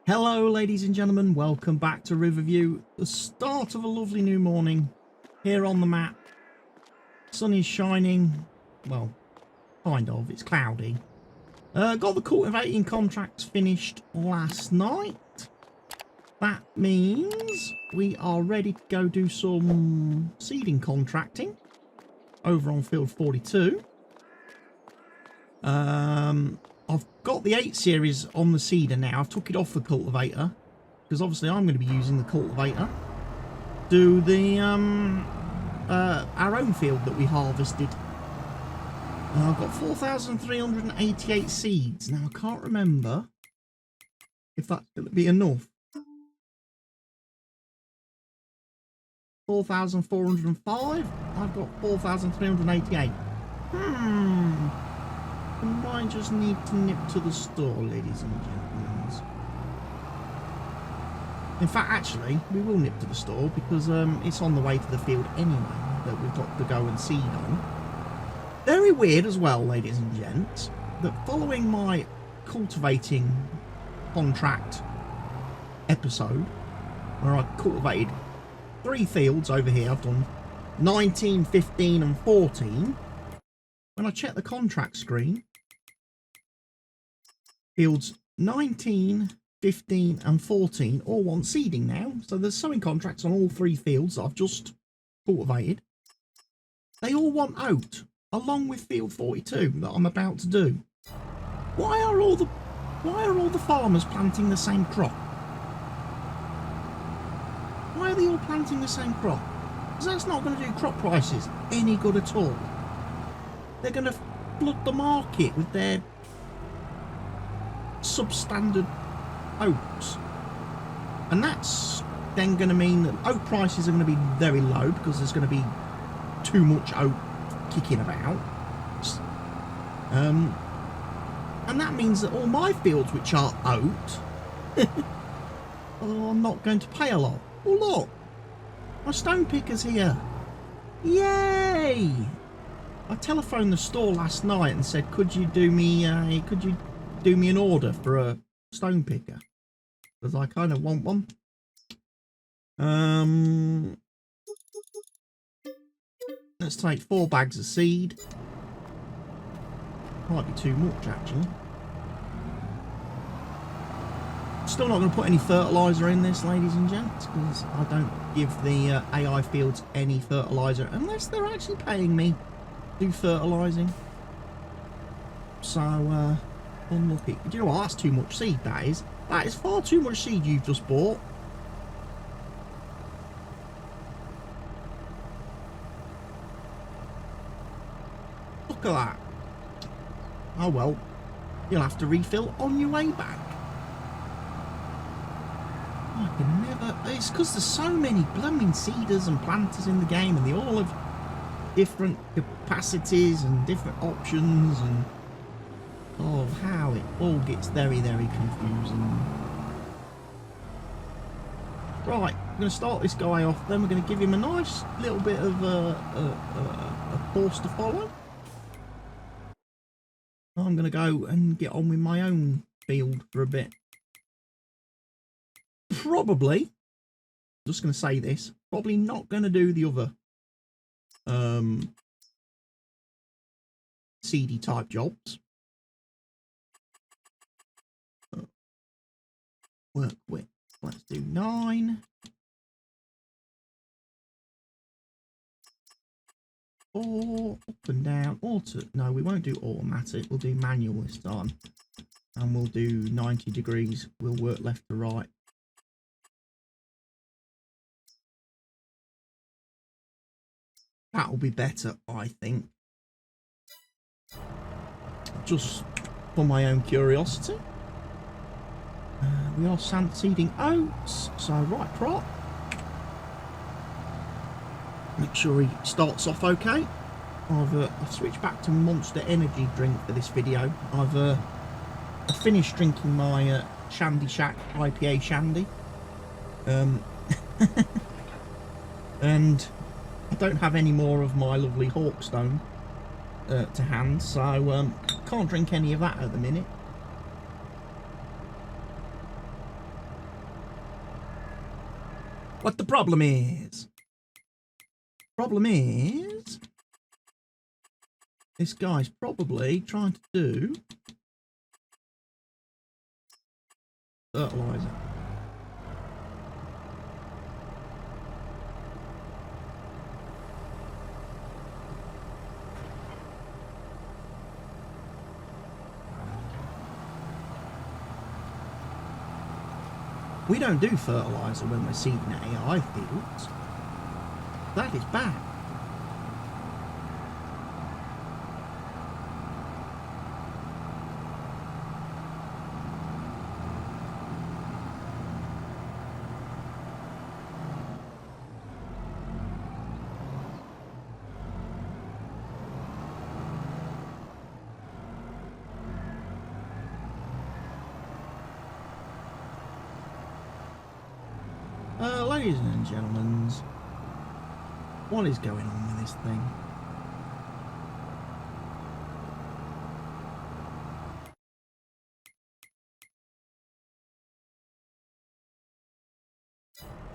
Hello ladies and gentlemen, welcome back to Riverview. The start of a lovely new morning here on the map. Sun is shining, well, kind of, it's cloudy. Got the cultivating contracts finished last night. That means we are ready to go do some seeding contracting over on field 42. I've got the 8 series on the seeder now. I've took it off the cultivator because obviously I'm going to be using the cultivator to do the our own field that we harvested. I've got 4,388 seeds. Now I can't remember if that's going to be enough. 4,405. I've got 4,388. I might just need to nip to the store, ladies and gentlemen. In fact, actually, we will nip to the store because it's on the way to the field anyway that we've got to go and seed on. Very weird as well, ladies and gents, that following my cultivating contract episode, where I cultivated 3 fields over here, I've done 19, 15 and 14. When I check the contract screen, fields 19, 15 and 14 all want seeding now. So there's sowing contracts on all 3 fields that I've just cultivated. They all want oat, along with field 42 that I'm about to do. Why are all the farmers planting the same crop? Why are they all planting the same crop? Because that's not going to do crop prices any good at all. They're going to flood the market with their substandard oats. And that's then going to mean that oat prices are going to be very low because there's going to be too much oat kicking about. And that means that all my fields which are oat are not going to pay a lot. Oh look, my stone picker's here. Yay! I telephoned the store last night and said, could you do me an order for a stone picker? Because I kind of want one. Let's take 4 bags of seed. Might be too much actually. Still not going to put any fertiliser in this, ladies and gents, because I don't give the AI fields any fertiliser unless they're actually paying me to do fertilising. So, unlucky. Do you know what? That's too much seed, that is. That is far too much seed you've just bought. Look at that. Oh well, you'll have to refill on your way back. I can never... It's because there's so many blooming seeders and planters in the game, and they all have different capacities and different options, and oh, how it all gets very, very confusing. Right, I'm going to start this guy off, then we're going to give him a nice little bit of a course to follow. I'm going to go and get on with my own field for a bit. Probably, just going to say this, probably not going to do the other seedy type jobs. Work with, let's do 9. 4, up and down, no, we won't do automatic, we'll do manual this time. And we'll do 90 degrees, we'll work left to right. That'll be better, I think. Just for my own curiosity. We are seeding oats, so right prop. Make sure he starts off okay. I've switched back to Monster Energy drink for this video. I've finished drinking my Shandy Shack IPA Shandy. And I don't have any more of my lovely Hawkstone to hand, so can't drink any of that at the minute. What the problem is? Problem is, this guy's probably trying to do fertilizer. We don't do fertilizer when we're seeding AI fields. That is bad. Ladies and gentlemen, what is going on with this thing?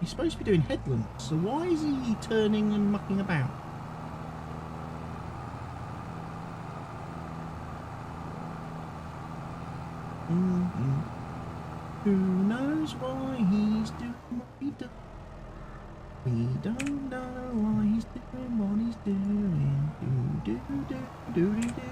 He's supposed to be doing headlands, so why is he turning and mucking about? Who knows why he's doing what he does? We don't know why he's doing what he's doing. Do do do do do do.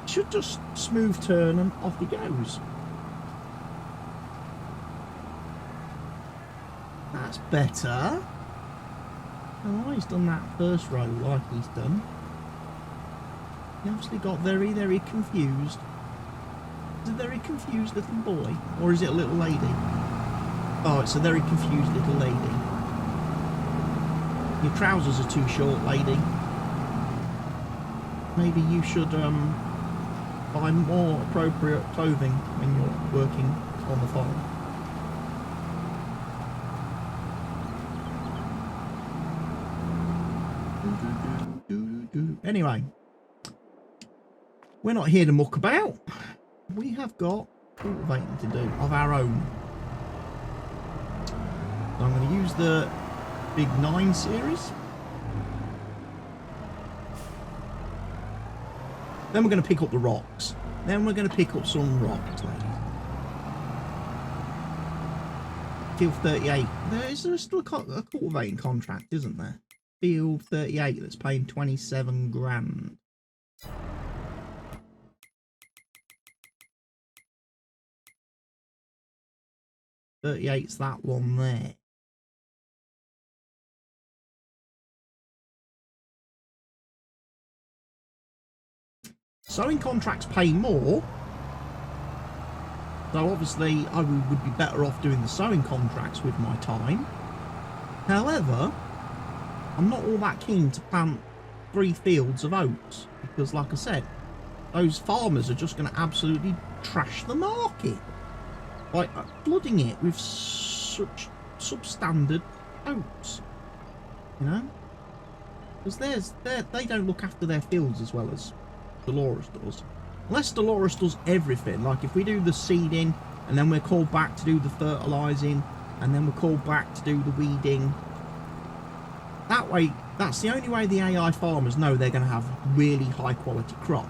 Should just smooth turn and off he goes. That's better. Oh, he's done that first row like he's done. He obviously got very, very confused. Is a very confused little boy, or is it a little lady? Oh, it's a very confused little lady. Your trousers are too short, lady. Maybe you should buy more appropriate clothing when you're working on the farm. Anyway, we're not here to muck about. We have got cultivating to do of our own. So I'm going to use the big 9 series. Then we're going to pick up the rocks. Then we're going to pick up some rocks, ladies. Field 38. There's still a cultivating contract, isn't there? Field 38 that's paying 27 grand. It's that one there. Sowing contracts pay more, so obviously I would be better off doing the sowing contracts with my time. However, I'm not all that keen to plant 3 fields of oats, because like I said, those farmers are just going to absolutely trash the market by flooding it with such substandard oats, you know, because they don't look after their fields as well as Delores does. Unless Delores does everything, like if we do the seeding and then we're called back to do the fertilising and then we're called back to do the weeding. That way, that's the only way the AI farmers know they're going to have really high quality crop.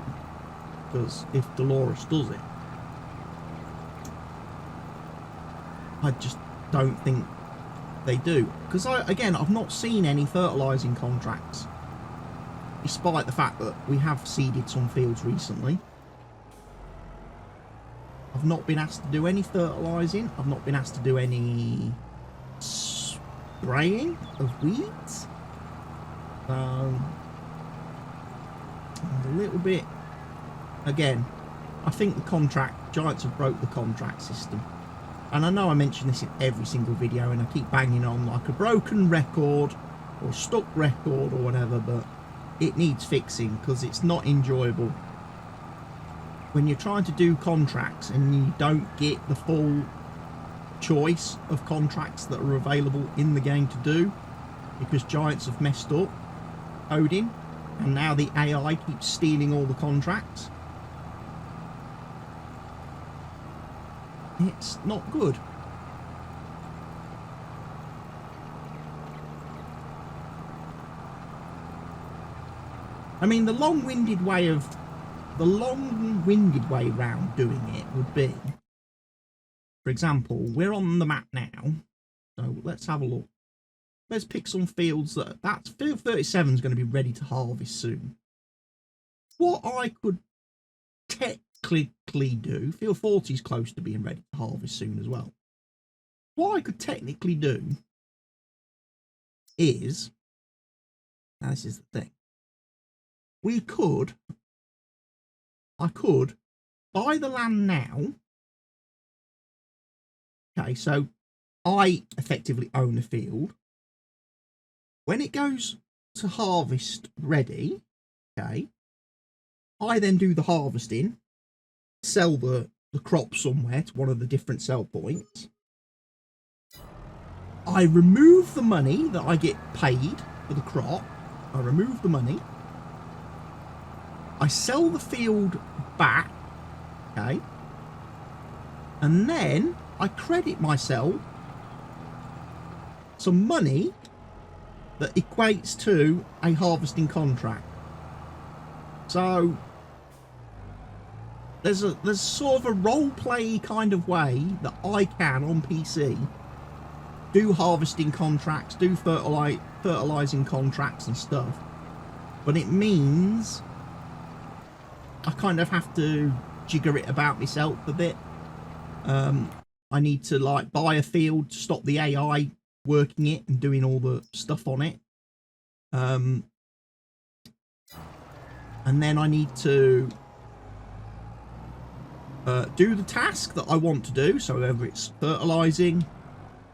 Because if Delores does it, I just don't think they do. Because again, I've not seen any fertilising contracts. Despite the fact that we have seeded some fields recently. I've not been asked to do any fertilising. I've not been asked to do any spraying of weeds. So, a little bit, again, I think the contract, Giants have broke the contract system. And I know I mention this in every single video and I keep banging on like a broken record or stuck record or whatever, but it needs fixing because it's not enjoyable when you're trying to do contracts and you don't get the full choice of contracts that are available in the game to do, because Giants have messed up coding, and now the AI keeps stealing all the contracts. It's not good. I mean, the long-winded way round doing it would be, for example, we're on the map now, so let's have a look. Let's pick some fields that's field 37 is going to be ready to harvest soon. What I could technically do, field 40 is close to being ready to harvest soon as well. What I could technically do is, now this is the thing, I could buy the land now. Okay, so I effectively own the field. When it goes to harvest ready, okay, I then do the harvesting, sell the crop somewhere to one of the different sell points. I remove the money that I get paid for the crop. I remove the money. I sell the field back, okay, and then I credit myself some money that equates to a harvesting contract. So there's sort of a role play kind of way that I can on PC do harvesting contracts, do fertilizing contracts and stuff, but it means I kind of have to jigger it about myself a bit. I need to like buy a field to stop the AI working it and doing all the stuff on it. And then I need to do the task that I want to do. So whether it's fertilizing,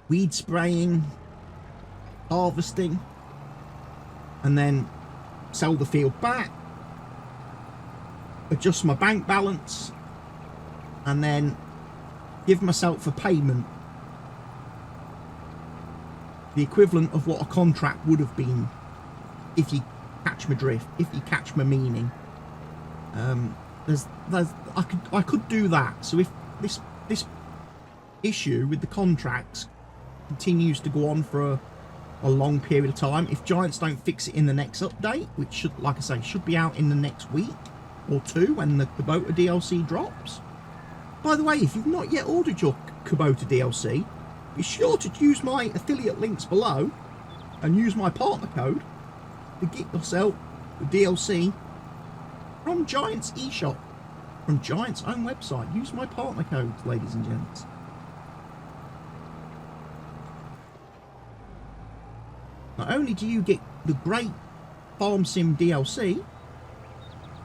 weed spraying, harvesting, and then sell the field back, adjust my bank balance, and then give myself a payment, the equivalent of what a contract would have been, if you catch my drift, if you catch my meaning. I could do that. So if this issue with the contracts continues to go on for a long period of time, if Giants don't fix it in the next update, which should, like I say, should be out in the next week or two when the Kubota DLC drops. By the way, if you've not yet ordered your Kubota DLC, be sure to use my affiliate links below and use my partner code to get yourself the DLC from Giants eShop, from Giants' own website. Use my partner code, ladies and gents. Not only do you get the great Farm Sim DLC,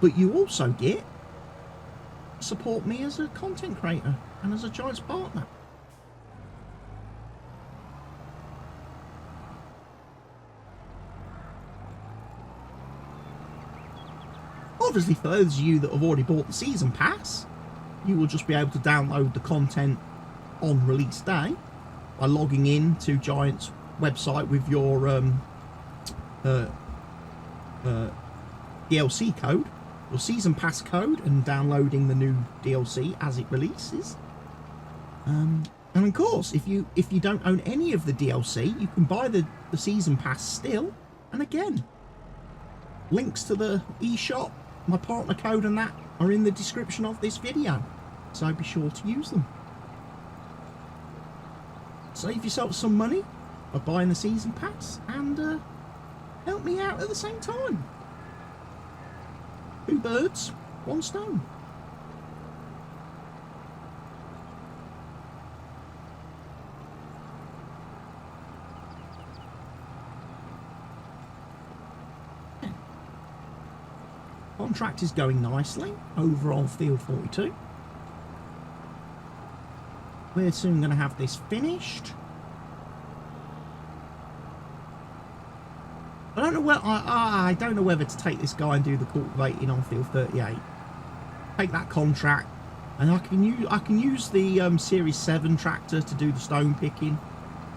but you also get support me as a content creator and as a Giants partner. Obviously, for those of you that have already bought the season pass, you will just be able to download the content on release day by logging in to Giants website with your DLC code, your season pass code, and downloading the new DLC as it releases. And of course, if you don't own any of the DLC, you can buy the season pass still. And again, links to the eShop, my partner code, and that are in the description of this video, so be sure to use them. Save yourself some money by buying the season pass, and help me out at the same time. 2 birds, 1 stone. Contract is going nicely over on field 42. We're soon going to have this finished. I don't know where I don't know whether to take this guy and do the cultivating on field 38. Take that contract, And I can use the Series 7 tractor to do the stone picking.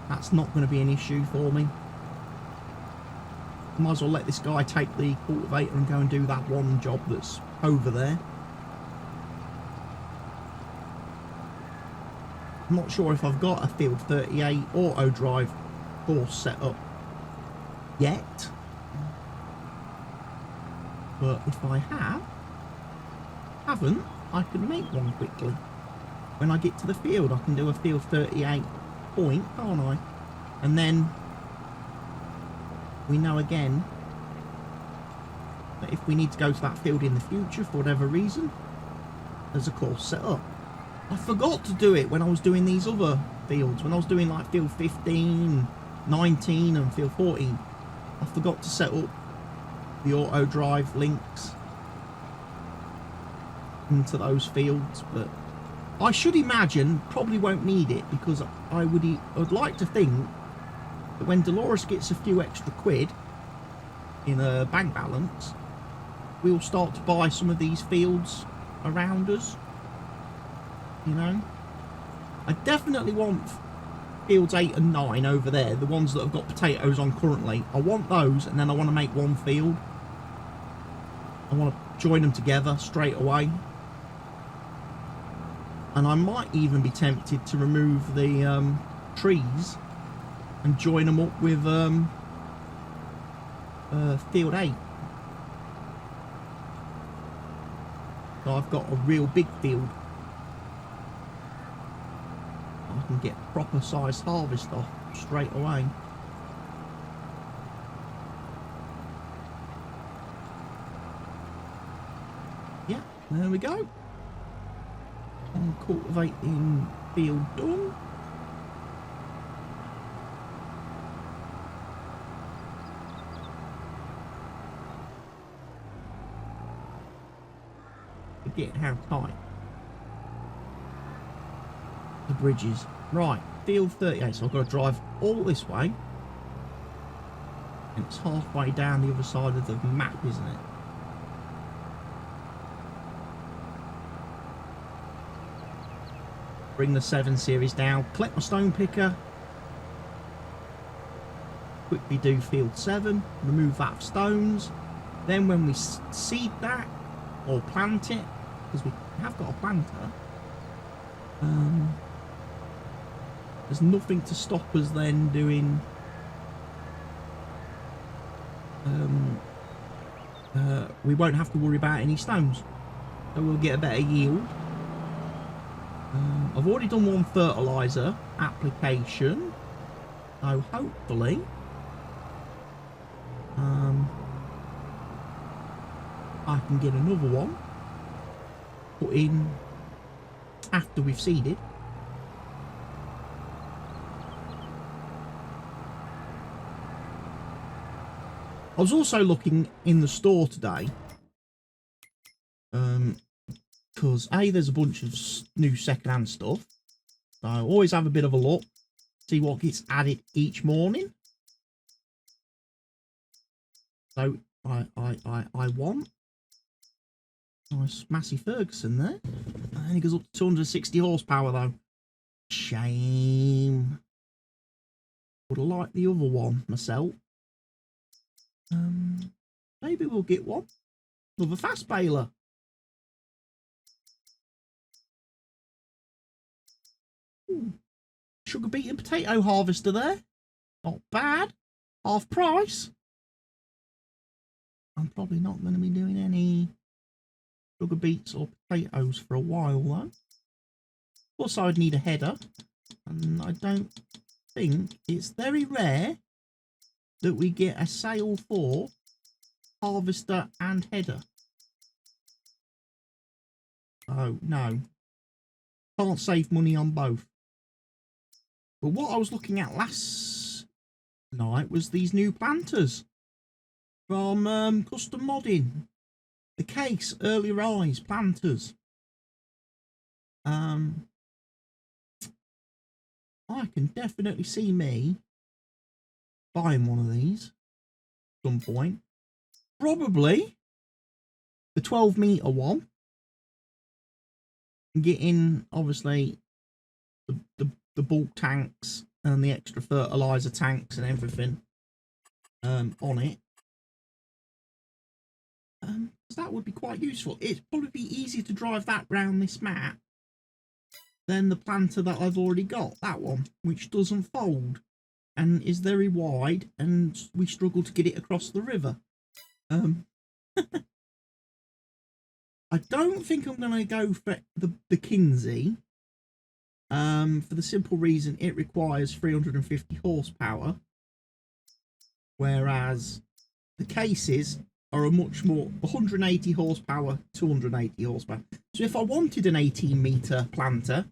That's not going to be an issue for me. Might as well let this guy take the cultivator and go and do that one job that's over there. I'm not sure if I've got a Field 38 auto drive course set up yet. But if I haven't, I can make one quickly. When I get to the field, I can do a Field 38 point, can't I? And then we know again that if we need to go to that field in the future for whatever reason, there's a course set up. I forgot to do it when I was doing these other fields. When I was doing like Field 15, 19 and Field 14, I forgot to set up the auto drive links into those fields, but I should imagine probably won't need it, because I'd like to think that when Delores gets a few extra quid in a bank balance, we'll start to buy some of these fields around us, you know. I definitely want fields 8 and 9 over there, the ones that have got potatoes on currently. I want those, and then I want to make one field. I want to join them together straight away. And I might even be tempted to remove the trees and join them up with Field 8. So I've got a real big field. I can get proper sized harvest off straight away. Yeah, there we go. And cultivating field done. Forget how tight the bridge is. Right, Field 38, so I've got to drive all this way. And it's halfway down the other side of the map, isn't it? Bring the 7 series down, collect my stone picker, quickly do Field 7, remove that stones. Then when we seed that or plant it, because we have got a planter, there's nothing to stop us then doing we won't have to worry about any stones, so we'll get a better yield. I've already done one fertilizer application, so hopefully I can get another one put in after we've seeded. I was also looking in the store today, because there's a bunch of new second-hand stuff, so I always have a bit of a look, see what gets added each morning. So I want nice Massey Ferguson there. And he goes up to 260 horsepower though. Shame. Would have liked the other one myself. Maybe we'll get one. Another fast baler. Ooh. Sugar beet and potato harvester there. Not bad. Half price. I'm probably not going to be doing any sugar beets or potatoes for a while though. Plus I'd need a header, and I don't think, it's very rare that we get a sale for harvester and header. Oh no, can't save money on both. But what I was looking at last night was these new planters from Custom Modding. The Case Early Rise planters. I can definitely see me buying one of these at some point. Probably the 12 meter one. getting obviously the bulk tanks and the extra fertilizer tanks and everything on it. So that would be quite useful. It'd probably be easier to drive that round this map than the planter that I've already got, that one, which doesn't fold and is very wide, and we struggle to get it across the river. I don't think I'm going to go for the Kinsey, for the simple reason it requires 350 horsepower, whereas the cases are a much more 180 horsepower, 280 horsepower. So if I wanted an 18-meter planter,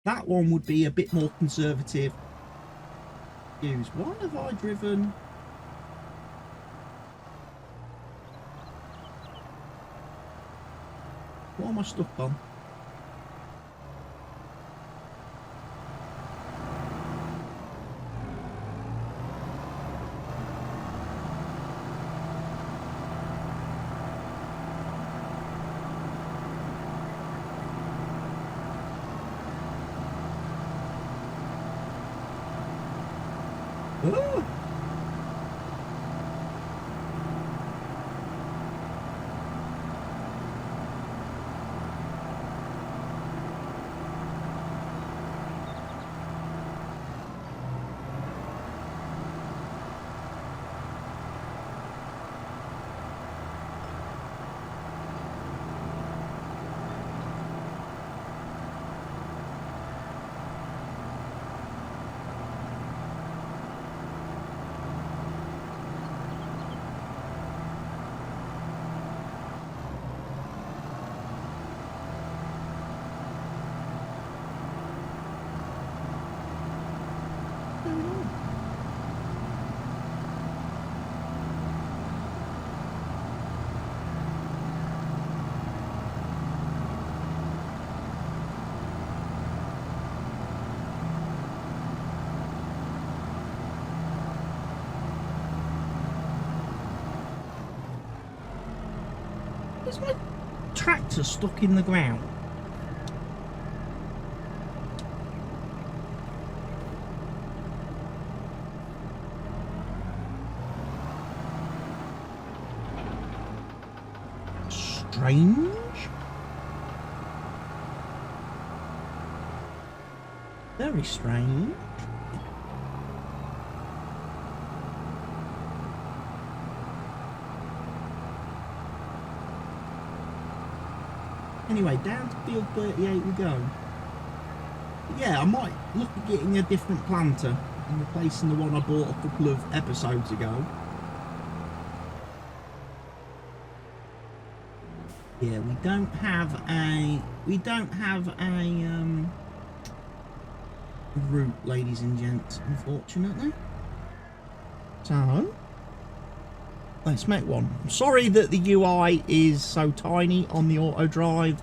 that one would be a bit more conservative use. Why have I driven? What am I stuck on? Oh. Is my tractor stuck in the ground? Strange. Very strange. Anyway, down to field 38 we go. But yeah, I might look at getting a different planter and replacing the one I bought a couple of episodes ago. Yeah, we don't have a route, ladies and gents, unfortunately. So let's make one. I'm sorry that the UI is so tiny on the auto drive.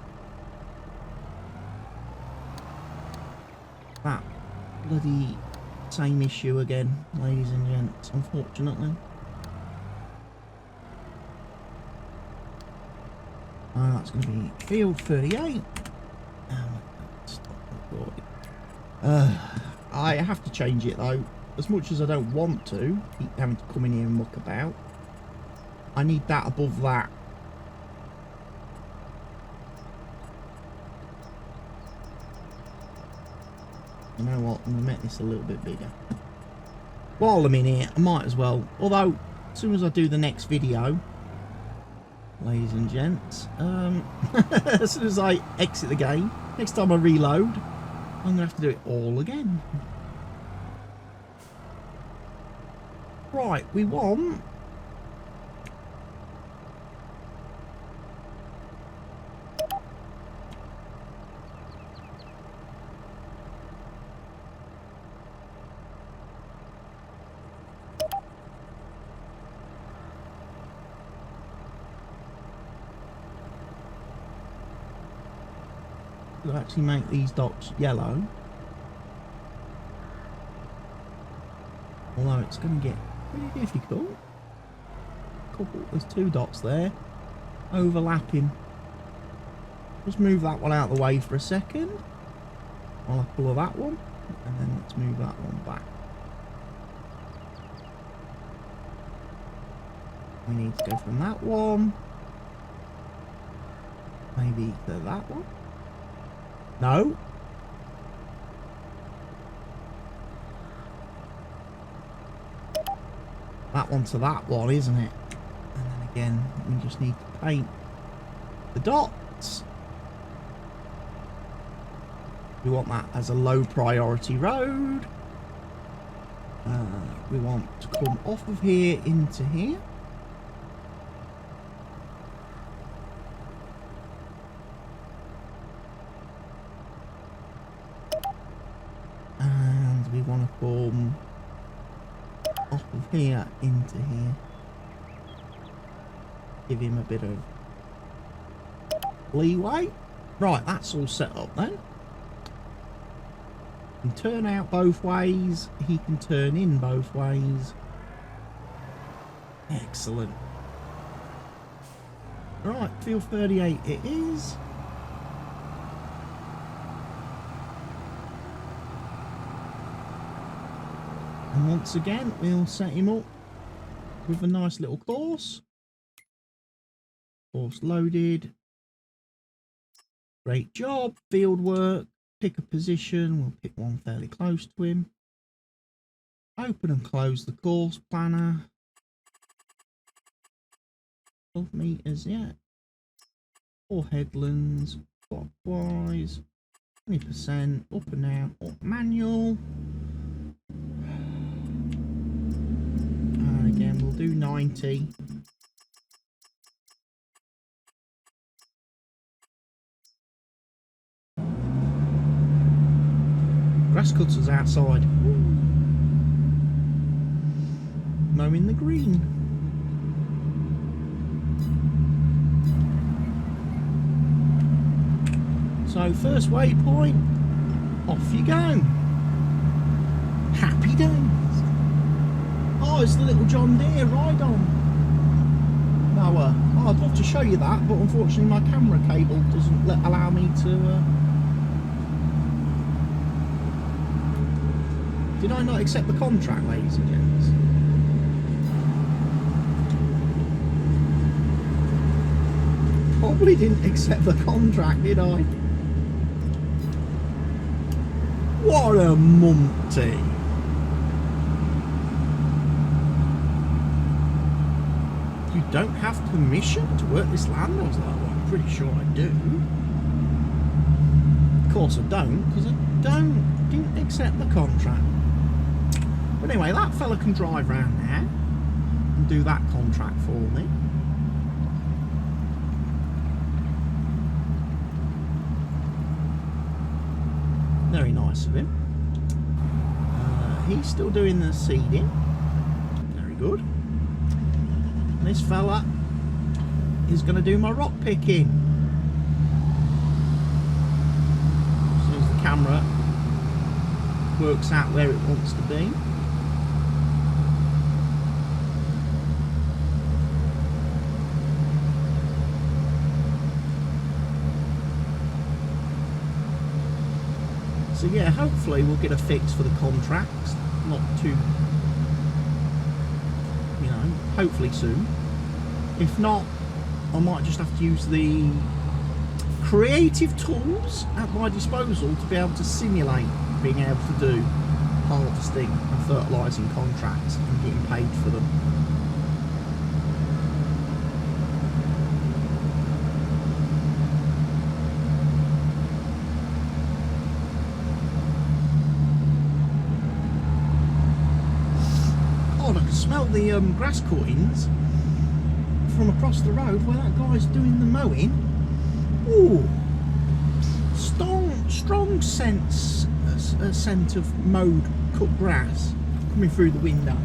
That bloody same issue again, ladies and gents, unfortunately. That's going to be field 38. Stop recording. I have to change it though. As much as I don't want to keep having to come in here and muck about, I need that above that. You know what? I'm going to make this a little bit bigger. While I'm in here, I might as well. Although, as soon as I do the next video, ladies and gents, as soon as I exit the game, next time I reload, I'm going to have to do it all again. Right, we want... to actually make these dots yellow. Although it's going to get pretty difficult. There's 2 dots there overlapping. Just move that one out of the way for a second. I'll pull that one, and then let's move that one back. We need to go from that one. Maybe to that one. No. That one to that one, isn't it? And then again, we just need to paint the dots. We want that as a low priority road. We want to come off of here into here. And we want to come off of here into here. Give him a bit of leeway. Right, that's all set up then. He can turn out both ways. He can turn in both ways. Excellent. Right, field 38 it is. And once again, we'll set him up with a nice little course. Course loaded. Great job. Field work. Pick a position. We'll pick one fairly close to him. Open and close the course planner. 12 meters, yeah. 4 headlands. Clockwise. 20%. Up and down. Up manual. And again, we'll do 90. Grass cutters outside. Mowing the green. So first waypoint, off you go. Happy days. Oh, it's the little John Deere ride-on mower. Oh, I'd love to show you that, but unfortunately my camera cable doesn't allow me to... Did I not accept the contract, ladies and gents? Probably didn't accept the contract, did I? What a mumpty. You don't have permission to work this land? I was like, well, I'm pretty sure I do. Of course I don't, because I didn't accept the contract. But anyway, that fella can drive round now and do that contract for me. Very nice of him. He's still doing the seeding. Very good. And this fella is going to do my rock picking. As soon as the camera works out where it wants to be. So yeah, hopefully we'll get a fix for the contracts, not too, you know, hopefully soon. If not, I might just have to use the creative tools at my disposal to be able to simulate being able to do harvesting and fertilising contracts and getting paid for them. Smell the grass cuttings from across the road where that guy's doing the mowing. Ooh, strong scent of mowed cut grass coming through the window.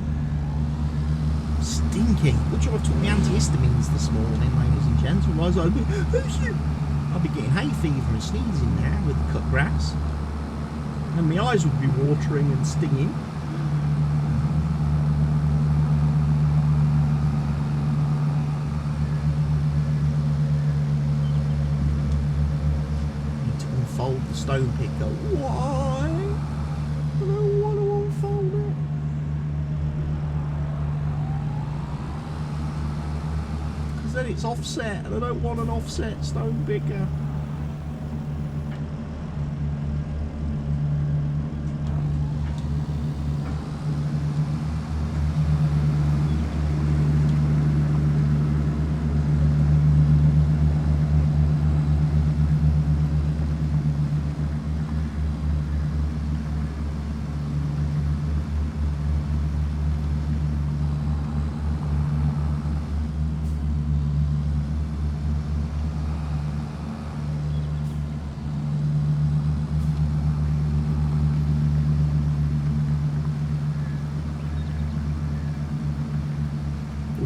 Stinky. Good job I took my antihistamines this morning, ladies and gents. Otherwise I'll be getting hay fever and sneezing now with the cut grass, and my eyes would be watering and stinging. unfold the stone picker. Why? I don't want to unfold it. Because then it's offset, and I don't want an offset stone picker.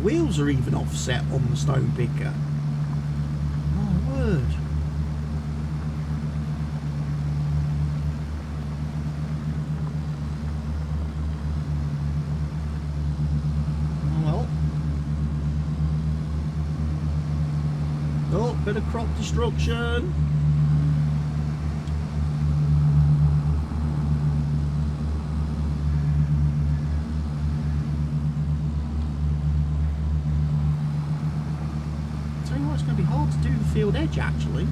Wheels are even offset on the stone picker. My word. Oh well. Oh, bit of crop destruction. It's going to be hard to do the field edge actually.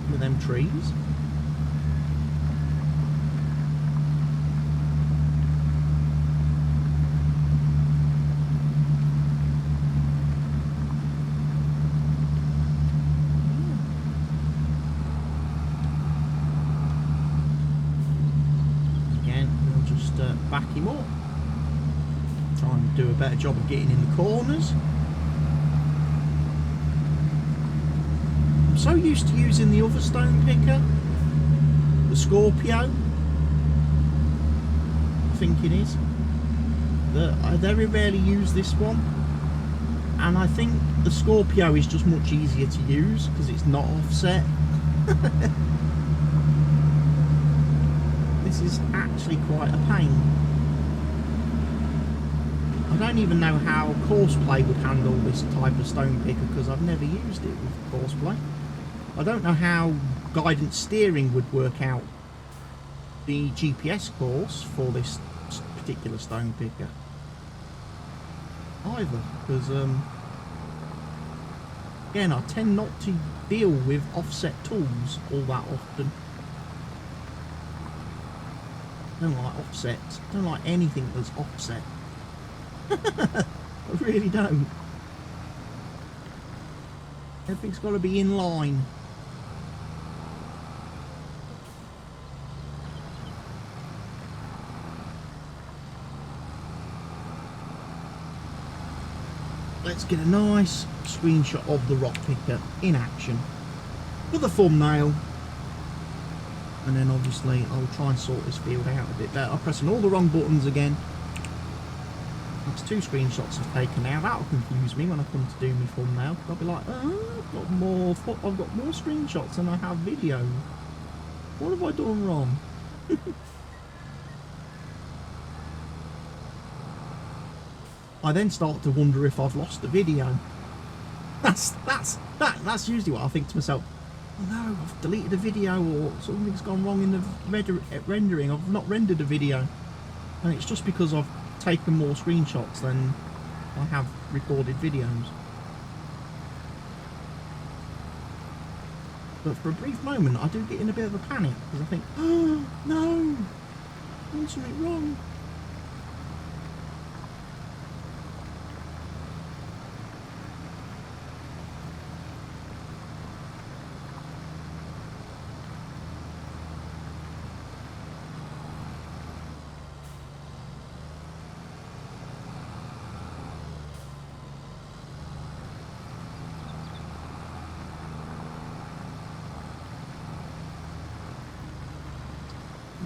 With them trees. Back him up, try and do a better job of getting in the corners. I'm so used to using the other stone picker, the Scorpio, I think it is, that I very rarely use this one, and I think the Scorpio is just much easier to use because it's not offset. This is actually quite a pain. I don't even know how Courseplay would handle this type of stone picker because I've never used it with Courseplay. I don't know how guidance steering would work out the GPS course for this particular stone picker either, because again, I tend not to deal with offset tools all that often. I don't like offsets. I don't like anything that's offset. I really don't. Everything's got to be in line. Let's get a nice screenshot of the rock picker in action for the thumbnail. And then obviously I'll try and sort this field out a bit better. I'm pressing all the wrong buttons again. That's 2 screenshots I've taken now. That'll confuse me when I come to do my thumbnail. I'll be like, oh, I've got more screenshots than I have video. What have I done wrong? I then start to wonder if I've lost the video. That's usually what I think to myself. Oh no, I've deleted a video, or something's gone wrong in the rendering. I've not rendered a video, and it's just because I've taken more screenshots than I have recorded videos. But for a brief moment, I do get in a bit of a panic because I think, oh no, I've done something wrong.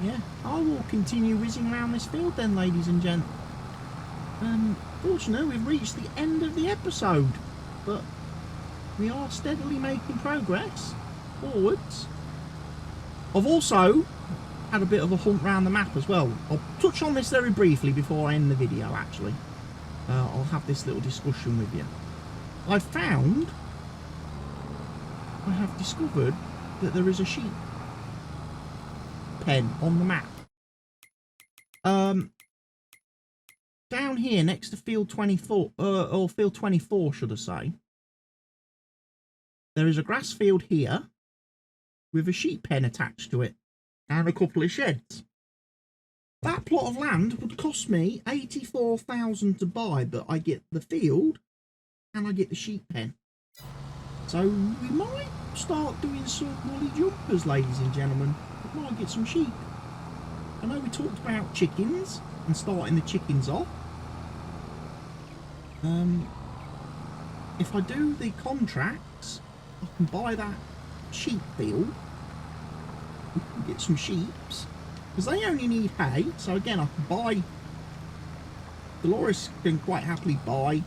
Yeah, I will continue whizzing around this field then, ladies and gents. Fortunately, we've reached the end of the episode, but we are steadily making progress forwards. I've also had a bit of a hunt round the map as well. I'll touch on this very briefly before I end the video, actually. I'll have this little discussion with you. I have discovered that there is a sheep pen on the map. Down here next to field 24, or field 24 should I say, there is a grass field here with a sheep pen attached to it and a couple of sheds. That plot of land would cost me 84,000 to buy, but I get the field and I get the sheep pen. So we might start doing some woolly jumpers, ladies and gentlemen. We might get some sheep. I know we talked about chickens and starting the chickens off. If I do the contracts, I can buy that sheep field. We can get some sheeps, because they only need hay. So again, I can buy. Delores can quite happily buy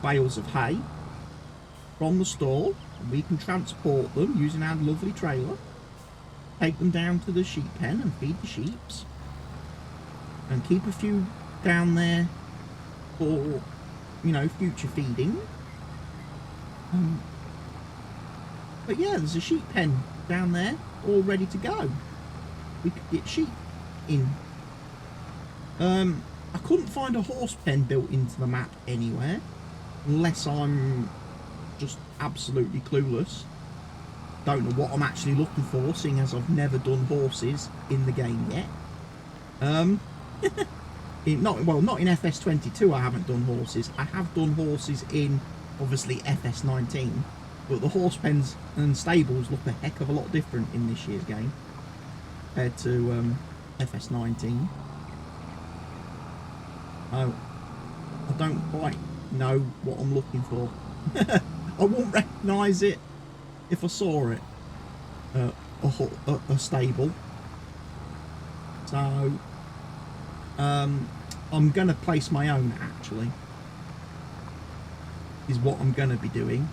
bales of hay from the store, and we can transport them using our lovely trailer, take them down to the sheep pen and feed the sheeps, and keep a few down there for, you know, future feeding. But yeah, there's a sheep pen down there all ready to go. We could get sheep in. I couldn't find a horse pen built into the map anywhere, unless I'm just absolutely clueless. Don't know what I'm actually looking for, seeing as I've never done horses in the game yet. Not in FS22 I haven't done horses. I have done horses in, obviously, FS19. But the horse pens and stables look a heck of a lot different in this year's game compared to FS19. I don't quite know what I'm looking for. I wouldn't recognise it if I saw it. A stable. So I'm going to place my own, actually, is what I'm going to be doing.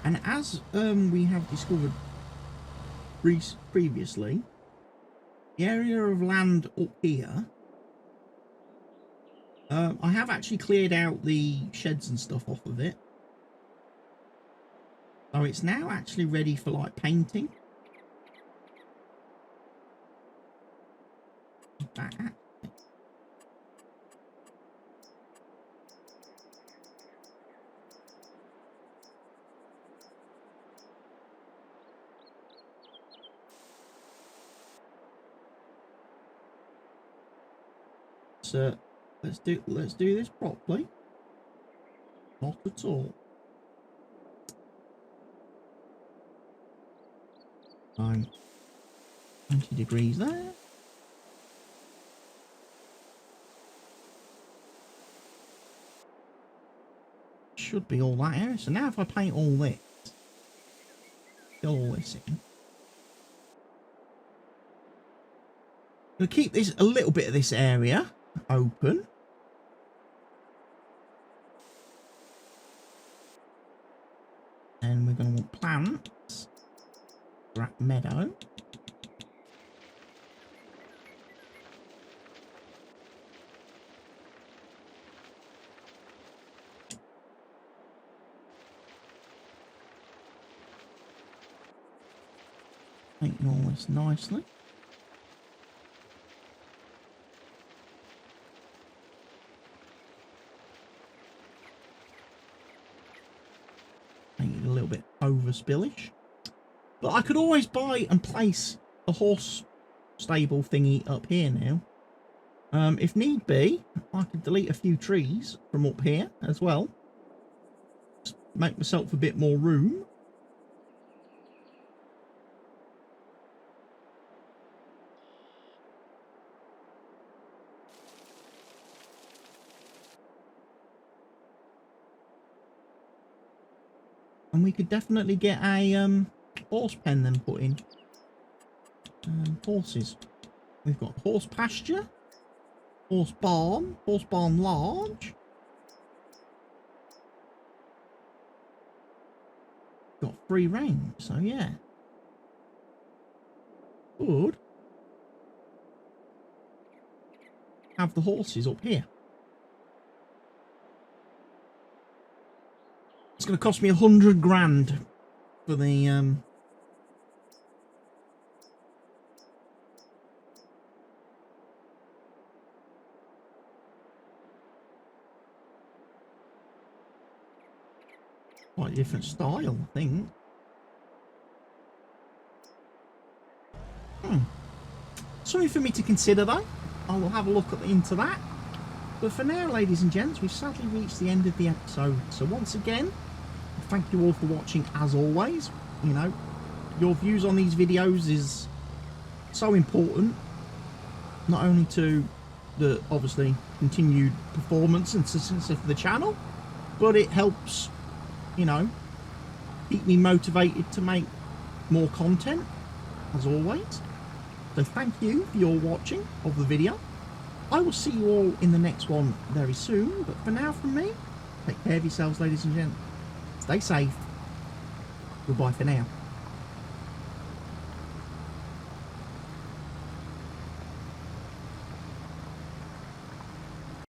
And as we have discovered previously, the area of land up here, I have actually cleared out the sheds and stuff off of it. So it's now actually ready for, like, painting. That. So let's do this properly. Not at all. 20 degrees there. Should be all that area. So now if I paint all this, fill all this in. We'll keep this a little bit of this area open. And we're going to want plants. Rat meadow. Painting all this nicely. Painted a little bit over spillish. But I could always buy and place a horse stable thingy up here now. If need be, I could delete a few trees from up here as well. Just make myself a bit more room. And we could definitely get a horse pen then put in. Horses. We've got horse pasture, horse barn large. Got free range, so yeah. Good. have the horses up here. It's going to cost me 100 grand for the quite a different style, I think. Something for me to consider though. I will have a look into that. But for now, ladies and gents, we've sadly reached the end of the episode. So once again, thank you all for watching as always. You know, your views on these videos is so important, not only to the obviously continued performance and success of the channel, but it helps, you know, keep me motivated to make more content as always. So thank you for your watching of the video. I will see you all in the next one very soon, but for now from me, take care of yourselves, ladies and gents. Stay safe. Goodbye for now.